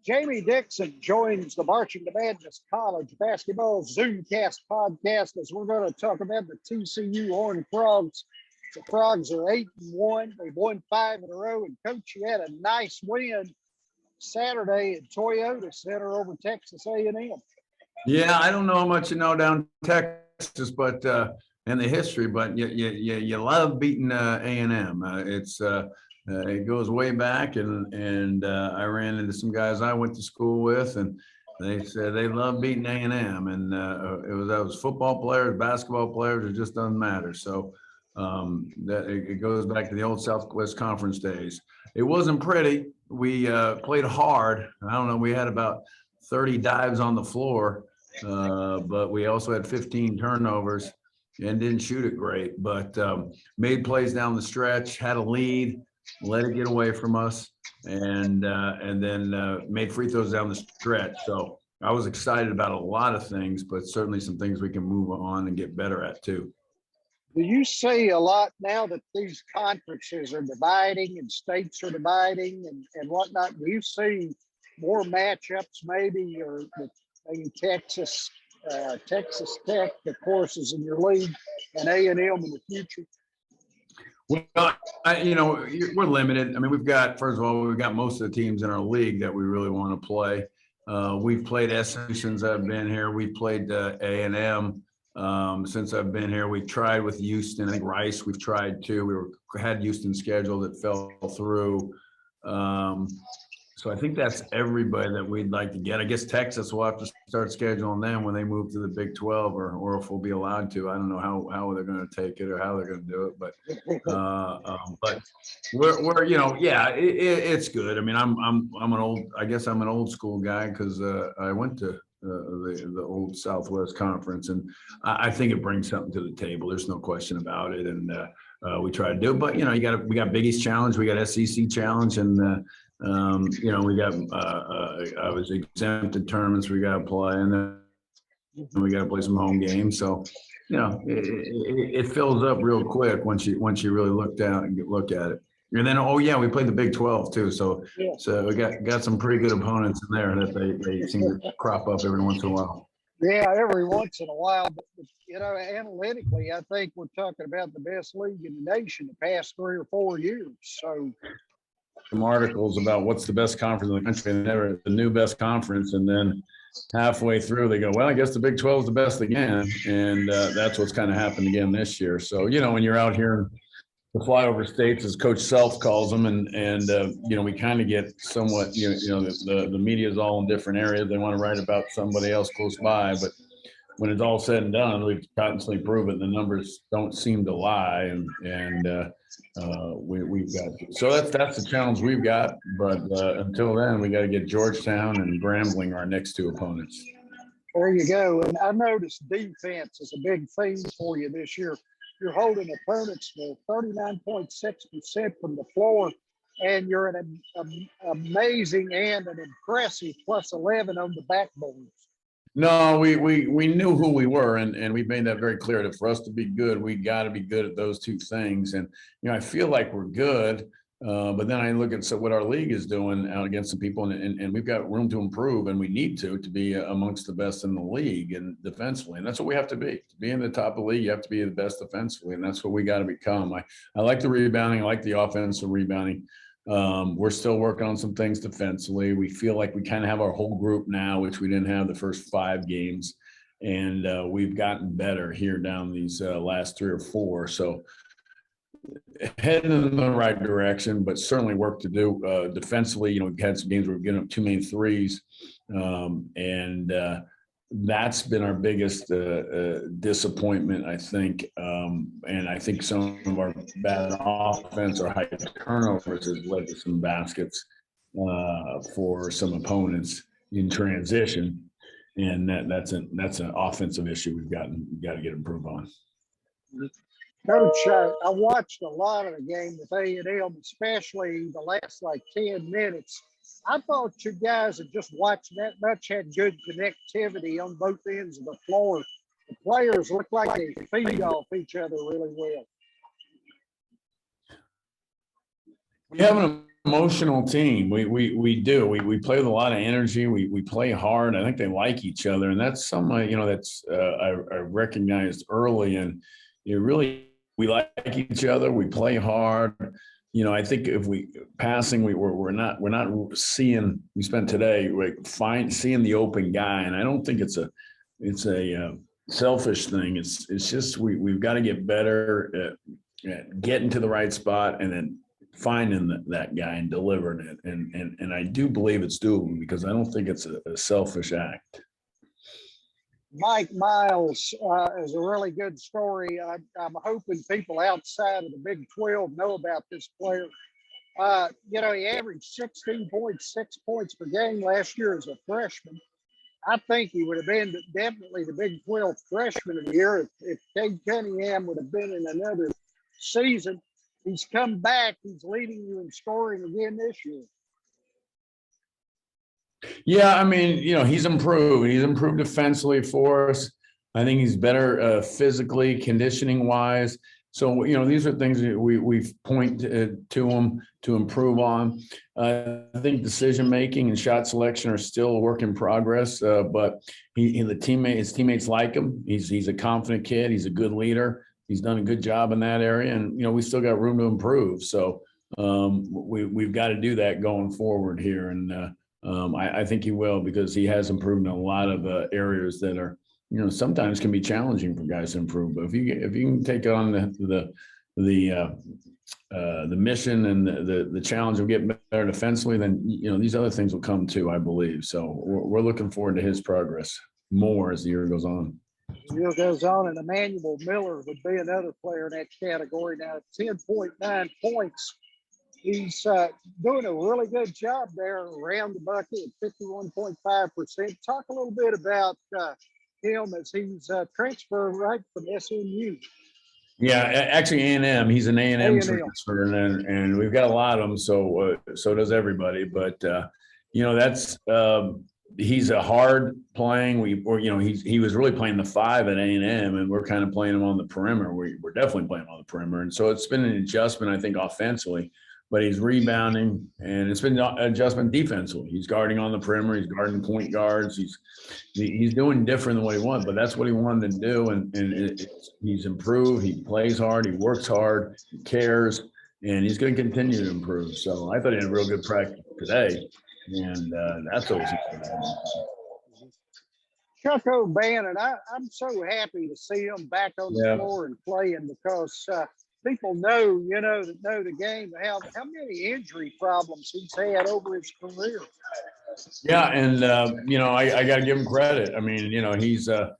Jamie Dixon joins the Marching to Madness College Basketball Zoomcast podcast as we're going to talk about the TCU Horned Frogs. The Frogs are 8-1. They've won 5 in a row. And Coach, you had a nice win Saturday at Toyota Center over Texas A&M. Yeah, I don't know how much you know down Texas, but in the history, but you love beating A&M. It goes way back, and I ran into some guys I went to school with, and they said they love beating A&M, and that was football players, basketball players. It just doesn't matter. So that it goes back to the old Southwest Conference days. It wasn't pretty. We played hard. I don't know. We had about 30 dives on the floor, but we also had 15 turnovers and didn't shoot it great. But made plays down the stretch, had a lead, let it get away from us, and then made free throws down the stretch. So I was excited about a lot of things, but certainly some things we can move on and get better at too. Do you see a lot now that these conferences are dividing and states are dividing and whatnot? Do you see more matchups maybe, or maybe Texas Tech, of course, is in your league, and A&M in the future? Well, we're limited. I mean, we've got most of the teams in our league that we really want to play. We've played SMU since I've been here. We've played A&M since I've been here. We tried with Houston. I think Rice we've tried too. We had Houston scheduled that fell through. So I think that's everybody that we'd like to get. I guess Texas will have to start scheduling them when they move to the Big 12, or if we'll be allowed to. I don't know how they're going to take it or how they're going to do it, but we're it's good. I mean, I'm an old school guy because I went to the old Southwest Conference, and I think it brings something to the table. There's no question about it, and we try to do it. But we got Big East Challenge, we got SEC Challenge, and we got I was exempted tournaments we got to play, and then we got to play some home games. So it fills up real quick once you really look at it. And then we played the Big 12 too. So we got some pretty good opponents in there that they seem to crop up every once in a while. Yeah, every once in a while. But analytically, I think we're talking about the best league in the nation the past 3 or 4 years. So some articles about what's the best conference in the country, and they're the new best conference, and then halfway through they go, well, I guess the Big 12 is the best again, and that's what's kind of happened again this year. So when you're out here in the flyover states, as Coach Self calls them, and we kind of get somewhat the media is all in different areas. They want to write about somebody else close by, but when it's all said and done, we've constantly proven the numbers don't seem to lie, and we've got so that's the challenge we've got. But until then, we got to get Georgetown and Grambling our next 2 opponents. There you go. And I noticed defense is a big theme for you this year. You're holding opponents to 39.6% from the floor, and you're an amazing and an impressive plus 11 on the backboards. No, we knew who we were, and we've made that very clear that for us to be good, we got to be good at those 2 things. And I feel like we're good, but then I look at what our league is doing out against some people, and we've got room to improve, and we need to be amongst the best in the league and defensively, and that's what we have to be. To be in the top of the league, you have to be the best defensively, and that's what we got to become. I like the rebounding, I like the offensive rebounding. We're still working on some things defensively. We feel like we kind of have our whole group now, which we didn't have the first 5 games. And we've gotten better here down these last 3 or 4. So heading in the right direction, but certainly work to do defensively. We've had some games where we're getting up too many threes. And that's been our biggest disappointment, I think. And I think some of our bad offense or high turnovers has led to some baskets for some opponents in transition. And that's an offensive issue we've got to get improved on. Coach, I watched a lot of the game with A&M, especially the last 10 minutes. I thought you guys had just watched that much, had good connectivity on both ends of the floor. The players look like they feed off each other really well. We have an emotional team. We do. We play with a lot of energy. We play hard. I think they like each other, and that's something that's I recognized early. And we like each other. We play hard. I think if we're not seeing. We spent today seeing the open guy, and I don't think it's a selfish thing. It's just we've got to get better at getting to the right spot and then finding that guy and delivering it. And I do believe it's doable because I don't think it's a selfish act. Mike Miles is a really good story. I'm hoping people outside of the Big 12 know about this player. He averaged 16.6 points per game last year as a freshman. I think he would have been definitely the Big 12 freshman of the year if Cade Cunningham would have been in another season. He's come back. He's leading you in scoring again this year. Yeah, I mean, he's improved. He's improved defensively for us. I think he's better physically, conditioning wise. So, these are things that we've pointed to him to improve on. I think decision making and shot selection are still a work in progress. But his teammates like him. He's a confident kid. He's a good leader. He's done a good job in that area, and we still got room to improve. So we've got to do that going forward here, and I think he will because he has improved in a lot of areas that are sometimes can be challenging for guys to improve. But if you can take on the mission and the challenge of getting better defensively, then these other things will come too, I believe. So we're looking forward to his progress more as the year goes on. The year goes on, and Emanuel Miller would be another player in that category. Now, 10.9 points. He's doing a really good job there around the bucket at 51.5%. Talk a little bit about him as he's transferred right from SMU. Yeah, actually A&M. He's an A&M transfer, and we've got a lot of them. So does everybody. But that's he's a hard playing. He was really playing the 5 at A&M, and we're kind of playing him on the perimeter. We're definitely playing on the perimeter, and so it's been an adjustment, I think, offensively. But he's rebounding, and it's been an adjustment defensively. He's guarding on the perimeter. He's guarding point guards. He's doing different than what he wanted, but that's what he wanted to do, and he's improved. He plays hard. He works hard. He cares, and he's going to continue to improve. So I thought he had a real good practice today, and that's always Chuck O'Bannon, I'm so happy to see him back on the floor and playing because people know the game, how many injury problems he's had over his career. Yeah, and I got to give him credit. I mean, he's been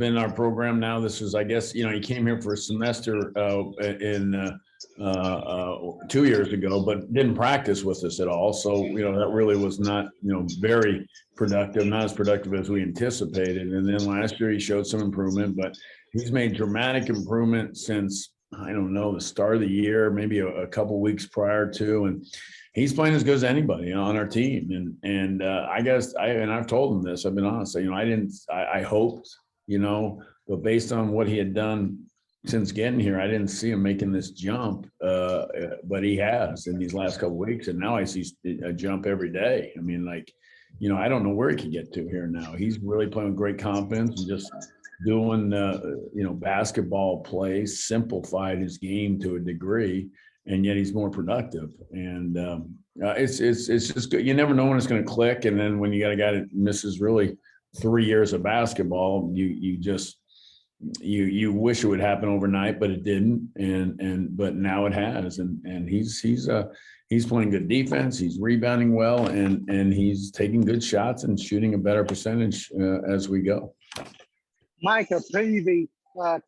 in our program now. This is, I guess, he came here for a semester in 2 years ago, but didn't practice with us at all. So that really was not very productive, not as productive as we anticipated. And then last year he showed some improvement, but he's made dramatic improvement since, I don't know, the start of the year, maybe a couple weeks prior to, and he's playing as good as anybody on our team. And I guess I've told him this. I've been honest. I hoped, but based on what he had done since getting here, I didn't see him making this jump, but he has in these last couple of weeks, and now I see a jump every day. I mean, I don't know where he can get to here now. He's really playing with great confidence and just doing basketball plays, simplified his game to a degree, and yet he's more productive. And it's just good. You never know when it's going to click, and then when you got a guy that misses really 3 years of basketball, you wish it would happen overnight, but it didn't, but now it has, and he's playing good defense. He's rebounding well, and he's taking good shots and shooting a better percentage as we go. Micah Peavy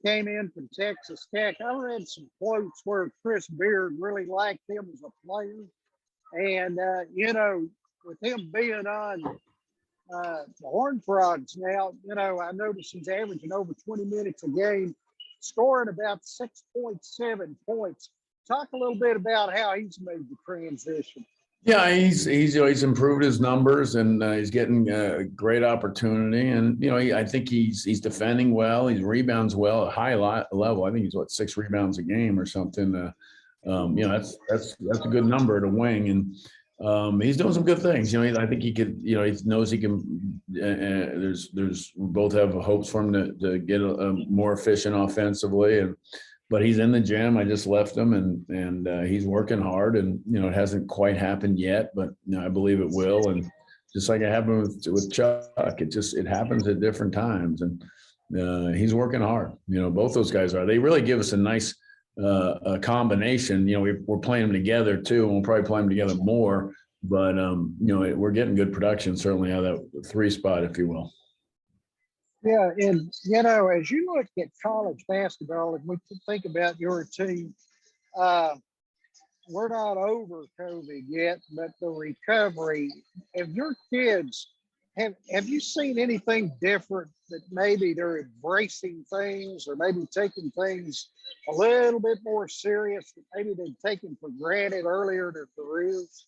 came in from Texas Tech. I read some quotes where Chris Beard really liked him as a player. And, with him being on the Horned Frogs now, I noticed he's averaging over 20 minutes a game, scoring about 6.7 points. Talk a little bit about how he's made the transition. Yeah, he's improved his numbers, and he's getting a great opportunity. And I think he's defending well. He rebounds well at high level. I think he's 6 rebounds a game or something. That's a good number to wing, and he's doing some good things. I think he could. He knows he can. We both have hopes for him to get a more efficient offensively, but he's in the gym. I just left him, and he's working hard, and it hasn't quite happened yet, but I believe it will. And just like it happened with Chuck, it happens at different times, and he's working hard. Both those guys are. They really give us a nice a combination. We're playing them together too, and we'll probably play them together more. But we're getting good production certainly out of that 3 spot, if you will. Yeah, and as you look at college basketball, and we think about your team, we're not over COVID yet, but the recovery of your kids, have you seen anything different that maybe they're embracing things or maybe taking things a little bit more serious that maybe they've taken for granted earlier in their careers?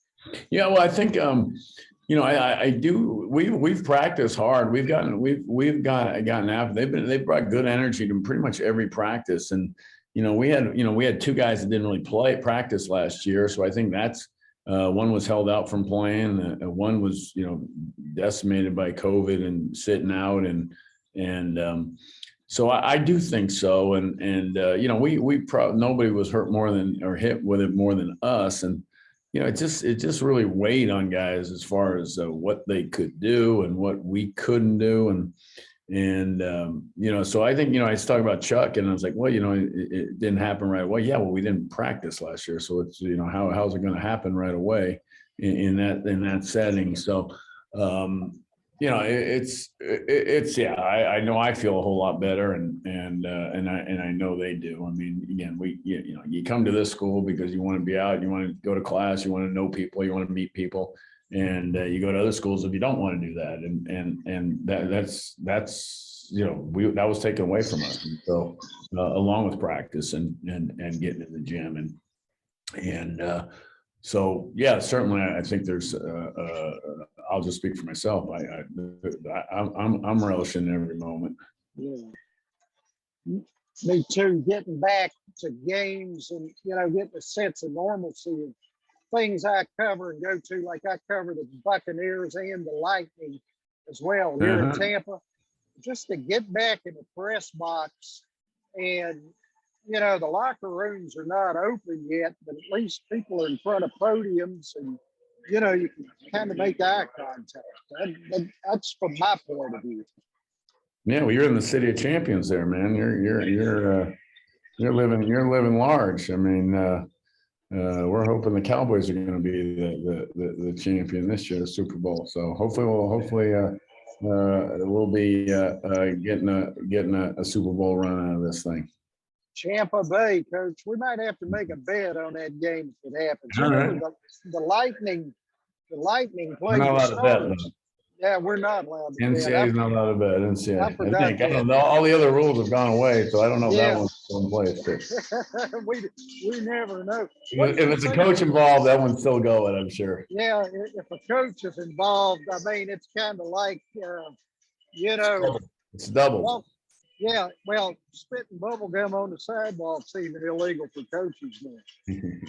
Yeah, well, I think I do. We've practiced hard. We've gotten after. They've brought good energy to pretty much every practice, and we had 2 guys that didn't really practice last year, so I think that's one was held out from playing. One was decimated by COVID and sitting out, and so I do think so. And nobody was hurt more than or hit with it more than us, and it just really weighed on guys as far as what they could do and what we couldn't do, and so I think I was talking about Chuck, and I was like, well, it didn't happen right away. Yeah, well, we didn't practice last year, so it's how's it going to happen right away in that setting? So I know I feel a whole lot better, and I know they do. I mean, again, you come to this school because you want to be out, you want to go to class, you want to know people, you want to meet people, and you go to other schools if you don't want to do that, and that's that was taken away from us. And so along with practice and getting in the gym and so yeah, certainly I think there's I'll just speak for myself. I'm relishing every moment. Yeah. Me too. Getting back to games and getting a sense of normalcy of things I cover and go to. Like I cover the Buccaneers and the Lightning as well here in Tampa. Just to get back in the press box, and the locker rooms are not open yet, but at least people are in front of podiums, and you can kind of make eye contact. That's from my point of view. Yeah, well, you're in the city of champions there, man. You're living large. I mean, we're hoping the Cowboys are going to be the champion this year, the Super Bowl. So hopefully we'll be getting a Super Bowl run out of this thing. Tampa Bay, Coach. We might have to make a bet on that game if it happens. All right. The Lightning play not allowed to bet, though. Yeah, we're not allowed to bet. NCAA is not allowed to bet. NCAA. I forgot all the other rules have gone away, so I don't know if that one's still in place. we never know. If it's a coach involved, that one's still going, I'm sure. Yeah, if a coach is involved, I mean, it's kind of like, it's double. Well, spitting bubble gum on the sidewalk's even illegal for coaches now.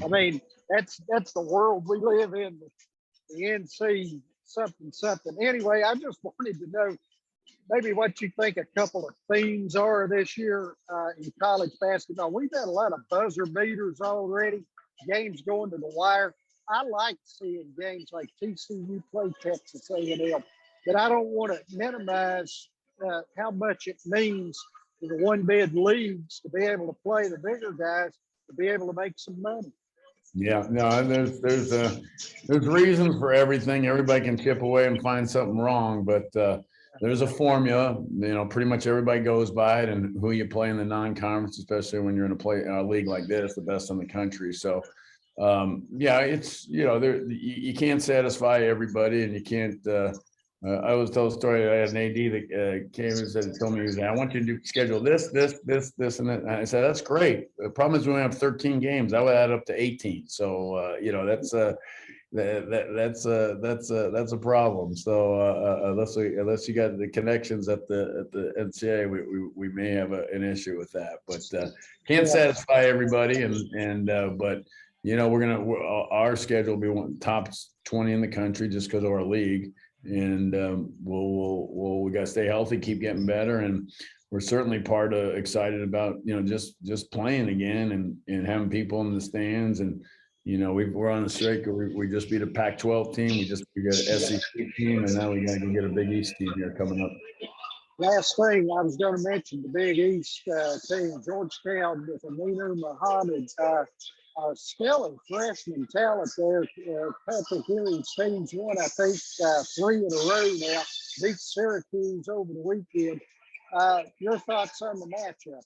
I mean, that's the world we live in. The NC something. Anyway, I just wanted to know maybe what you think a couple of themes are this year in college basketball. We've had a lot of buzzer beaters already, games going to the wire. I like seeing games like TCU play Texas A&M, but I don't want to minimize how much it means to the one-bid leagues to be able to play the bigger guys, to be able to make some money. Yeah, no, there's reasons for everything. Everybody can chip away and find something wrong, but there's a formula. Pretty much everybody goes by it, and who you play in the non-conference, especially when you're in a league like this, the best in the country. So, it's you can't satisfy everybody, and you can't. I always tell a story. I had an AD that came and told me, I want you to schedule this, and that. And I said, that's great. The problem is we only have 13 games. I would add up to 18. So, that's that's a problem. So unless you got the connections at the NCAA, we may have an issue with that. But can't satisfy everybody, but our schedule will be top 20 in the country just because of our league, and we got to stay healthy, keep getting better, and we're certainly excited about just playing again and having people in the stands. And we're on the streak. We just beat a Pac-12 team. We got an SEC team, and now we got to go get a Big East team here coming up. Last thing I was going to mention, the Big East team, Georgetown with Emanuel Miller, stellar freshman talent there. Patrick Ewing's teams won, I think, 3 in a row now. Beat Syracuse over the weekend. Your thoughts on the matchup?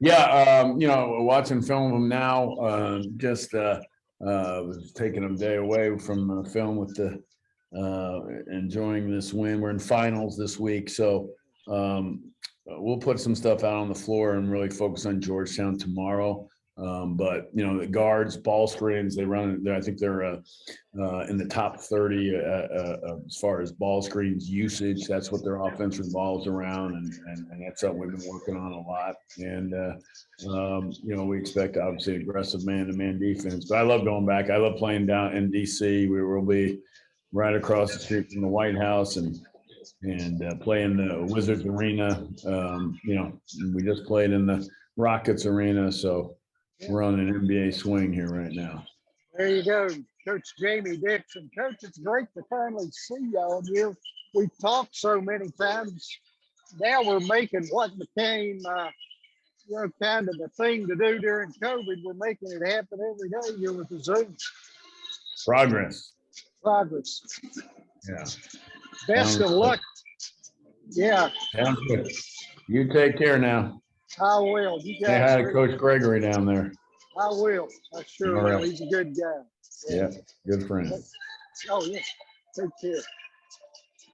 Yeah, watching film of them now, just was taking a day away from film with enjoying this win. We're in finals this week, so we'll put some stuff out on the floor and really focus on Georgetown tomorrow. But the guards, ball screens, they run. I think they're in the top 30 as far as ball screens usage. That's what their offense revolves around, and that's something we've been working on a lot. And we expect obviously aggressive man-to-man defense. But I love going back. I love playing down in DC. We will be right across the street from the White House and play in the Wizards Arena. We just played in the Rockets Arena, so we're on an NBA swing here right now. There you go, Coach Jamie Dixon. Coach, it's great to finally see y'all here. We've talked so many times. Now we're making what became, kind of the thing to do during COVID. We're making it happen every day here with the Zoom. Progress. Yeah. Best of luck. Yeah. Sounds good. You take care now. I will. You guys. Say hi to Coach Gregory down there. I will. I sure will. He's a good guy. Yeah, good friend. Oh, yeah. Take care.